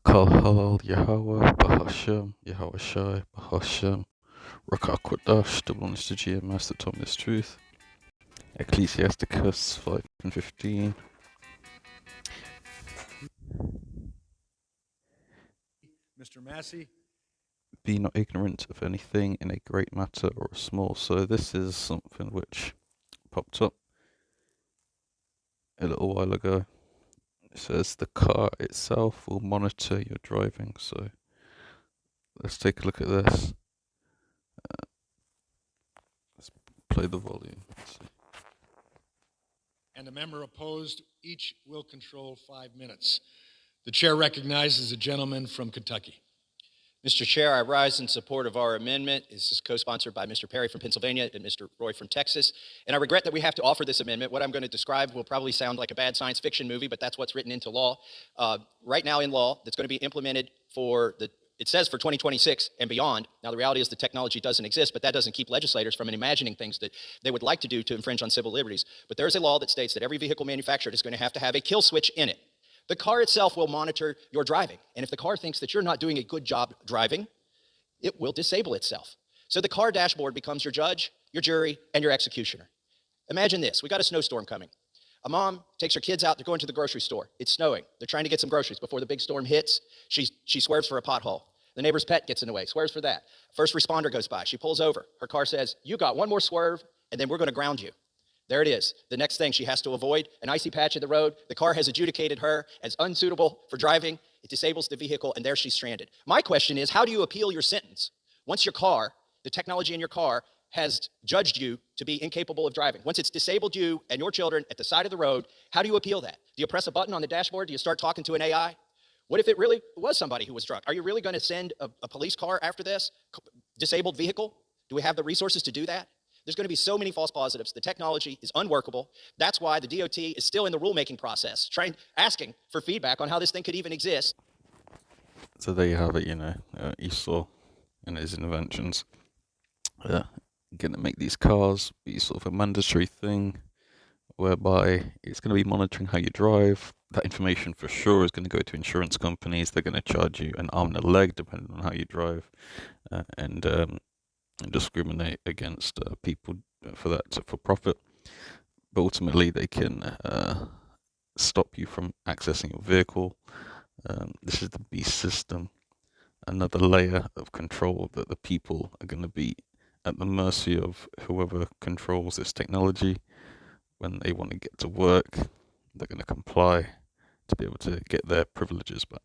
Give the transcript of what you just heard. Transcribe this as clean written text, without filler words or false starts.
Kal Halal Yahweh Bahashem Yahweh Shai Bahashem Rakah Kodash, double honest to GM Master Thomas Truth, Ecclesiasticus 5 and 15. Mr. Massey. Be not ignorant of anything in a great matter or a small. So this is something which popped up a little while ago. It says the car itself will monitor your driving. So let's take a look at this. Let's play the volume. And a member opposed. Each will control 5 minutes. The chair recognizes a gentleman from Kentucky. Mr. Chair, I rise in support of our amendment. This is co-sponsored by Mr. Perry from Pennsylvania and Mr. Roy from Texas. And I regret that we have to offer this amendment. What I'm going to describe will probably sound like a bad science fiction movie, but that's what's written into law. Right now in law, that's going to be implemented it says for 2026 and beyond. Now, the reality is the technology doesn't exist, but that doesn't keep legislators from imagining things that they would like to do to infringe on civil liberties. But there's a law that states that every vehicle manufactured is going to have a kill switch in it. The car itself will monitor your driving. And if the car thinks that you're not doing a good job driving, it will disable itself. So the car dashboard becomes your judge, your jury, and your executioner. Imagine this. We got a snowstorm coming. A mom takes her kids out. They're going to the grocery store. It's snowing. They're trying to get some groceries before the big storm hits. She swerves for a pothole. The neighbor's pet gets in the way, swerves for that. First responder goes by. She pulls over. Her car says, you got one more swerve, and then we're going to ground you. There it is. The next thing she has to avoid, an icy patch in the road. The car has adjudicated her as unsuitable for driving. It disables the vehicle, and there she's stranded. My question is, how do you appeal your sentence? Once your car, the technology in your car, has judged you to be incapable of driving. Once it's disabled you and your children at the side of the road, how do you appeal that? Do you press a button on the dashboard? Do you start talking to an AI? What if it really was somebody who was drunk? Are you really going to send a police car after this? Disabled vehicle? Do we have the resources to do that? There's going to be so many false positives. The technology is unworkable. That's why the DOT is still in the rulemaking process, asking for feedback on how this thing could even exist. So there you have it, Esau and his inventions. Going to make these cars be sort of a mandatory thing, whereby it's going to be monitoring how you drive. That information for sure is going to go to insurance companies. They're going to charge you an arm and a leg depending on how you drive, and discriminate against people for profit. But ultimately, they can stop you from accessing your vehicle. This is the beast system, another layer of control that the people are going to be at the mercy of whoever controls this technology. When they want to get to work, they're going to comply to be able to get their privileges back.